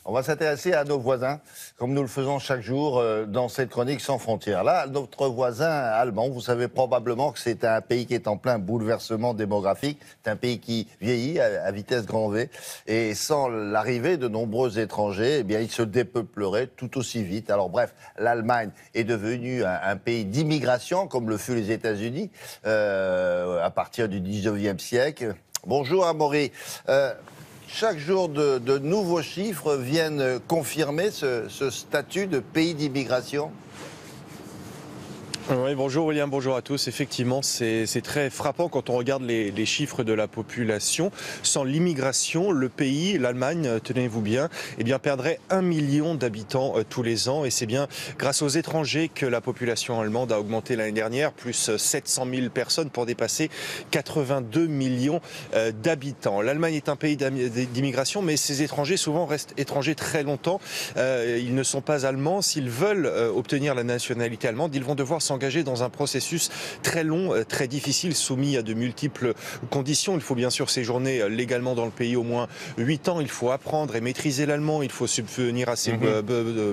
On va s'intéresser à nos voisins, comme nous le faisons chaque jour dans cette chronique sans frontières. Là, notre voisin allemand, vous savez probablement que c'est un pays qui est en plein bouleversement démographique. C'est un pays qui vieillit à vitesse grand V. Et sans l'arrivée de nombreux étrangers, eh bien, il se dépeuplerait tout aussi vite. Alors bref, l'Allemagne est devenue un pays d'immigration, comme le fut les États-Unis, à partir du 19e siècle. Bonjour Amaury. Chaque jour, de nouveaux chiffres viennent confirmer ce statut de pays d'immigration. Oui, bonjour William, bonjour à tous. Effectivement, c'est très frappant quand on regarde les chiffres de la population. Sans l'immigration, le pays, l'Allemagne, tenez-vous bien, eh bien, perdrait 1 million d'habitants tous les ans. Et c'est bien grâce aux étrangers que la population allemande a augmenté l'année dernière, plus 700 000 personnes pour dépasser 82 millions d'habitants. L'Allemagne est un pays d'immigration, mais ces étrangers souvent restent étrangers très longtemps. Ils ne sont pas allemands. S'ils veulent obtenir la nationalité allemande, ils vont devoir s'engager dans un processus très long, très difficile, soumis à de multiples conditions. Il faut bien sûr séjourner légalement dans le pays au moins 8 ans. Il faut apprendre et maîtriser l'allemand. Il faut subvenir à ses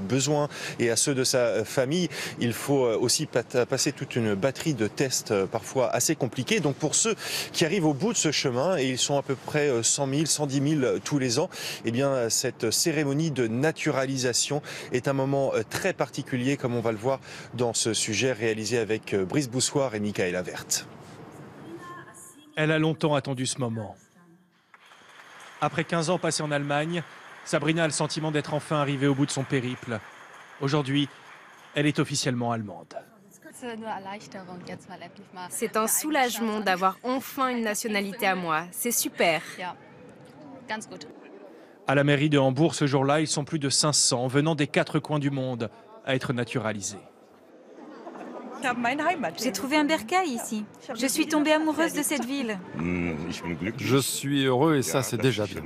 besoins et à ceux de sa famille. Il faut aussi passer toute une batterie de tests parfois assez compliqués. Donc pour ceux qui arrivent au bout de ce chemin, et ils sont à peu près 100 000, 110 000 tous les ans, eh bien cette cérémonie de naturalisation est un moment très particulier, comme on va le voir dans ce sujet réalisé avec Brice Boussoir et Michaela Vert. Elle a longtemps attendu ce moment. Après 15 ans passés en Allemagne, Sabrina a le sentiment d'être enfin arrivée au bout de son périple. Aujourd'hui, elle est officiellement allemande. C'est un soulagement d'avoir enfin une nationalité à moi. C'est super. À la mairie de Hambourg, ce jour-là, ils sont plus de 500 venant des 4 coins du monde à être naturalisés. J'ai trouvé un bercail ici. Je suis tombée amoureuse de cette ville. Je suis heureux et ça, c'est déjà bien.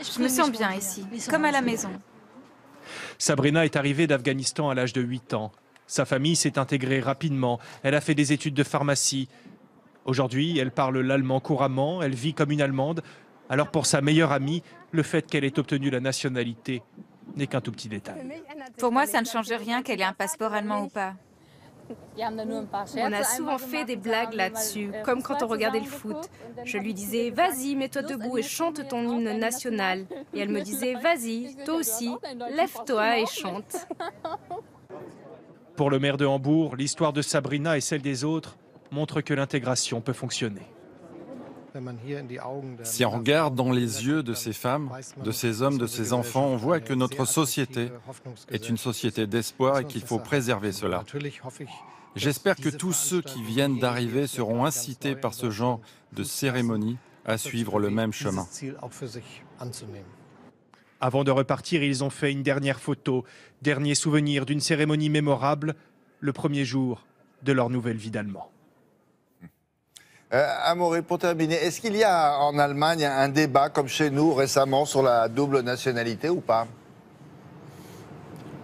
Je me sens bien ici, comme à la maison. Sabrina est arrivée d'Afghanistan à l'âge de 8 ans. Sa famille s'est intégrée rapidement. Elle a fait des études de pharmacie. Aujourd'hui, elle parle l'allemand couramment. Elle vit comme une Allemande. Alors pour sa meilleure amie, le fait qu'elle ait obtenu la nationalité n'est qu'un tout petit détail. Pour moi, ça ne change rien qu'elle ait un passeport allemand ou pas. On a souvent fait des blagues là-dessus, comme quand on regardait le foot. Je lui disais « Vas-y, mets-toi debout et chante ton hymne national ». Et elle me disait « Vas-y, toi aussi, lève-toi et chante ». Pour le maire de Hambourg, l'histoire de Sabrina et celle des autres montre que l'intégration peut fonctionner. Si on regarde dans les yeux de ces femmes, de ces hommes, de ces enfants, on voit que notre société est une société d'espoir et qu'il faut préserver cela. J'espère que tous ceux qui viennent d'arriver seront incités par ce genre de cérémonie à suivre le même chemin. Avant de repartir, ils ont fait une dernière photo, dernier souvenir d'une cérémonie mémorable, le premier jour de leur nouvelle vie d'Allemand. Amaury, pour terminer, est-ce qu'il y a en Allemagne un débat comme chez nous récemment sur la double nationalité ou pas ?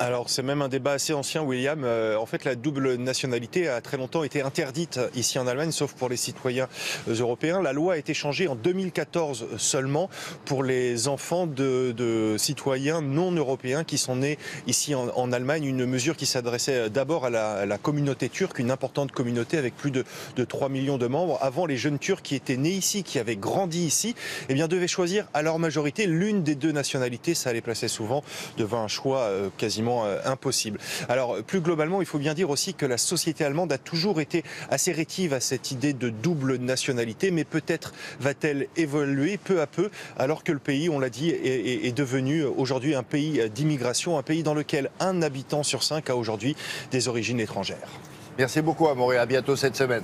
Alors c'est même un débat assez ancien, William. En fait, la double nationalité a très longtemps été interdite ici en Allemagne, sauf pour les citoyens européens. La loi a été changée en 2014 seulement pour les enfants de citoyens non européens qui sont nés ici en Allemagne. Une mesure qui s'adressait d'abord à la communauté turque, une importante communauté avec plus de 3 millions de membres. Avant, les jeunes Turcs qui étaient nés ici, qui avaient grandi ici, eh bien, devaient choisir à leur majorité l'une des deux nationalités. Ça les plaçait souvent devant un choix quasiment impossible. Alors plus globalement, il faut bien dire aussi que la société allemande a toujours été assez rétive à cette idée de double nationalité, mais peut-être va-t-elle évoluer peu à peu, alors que le pays, on l'a dit, est devenu aujourd'hui un pays d'immigration, un pays dans lequel 1 habitant sur 5 a aujourd'hui des origines étrangères. Merci beaucoup Amaury, à bientôt cette semaine.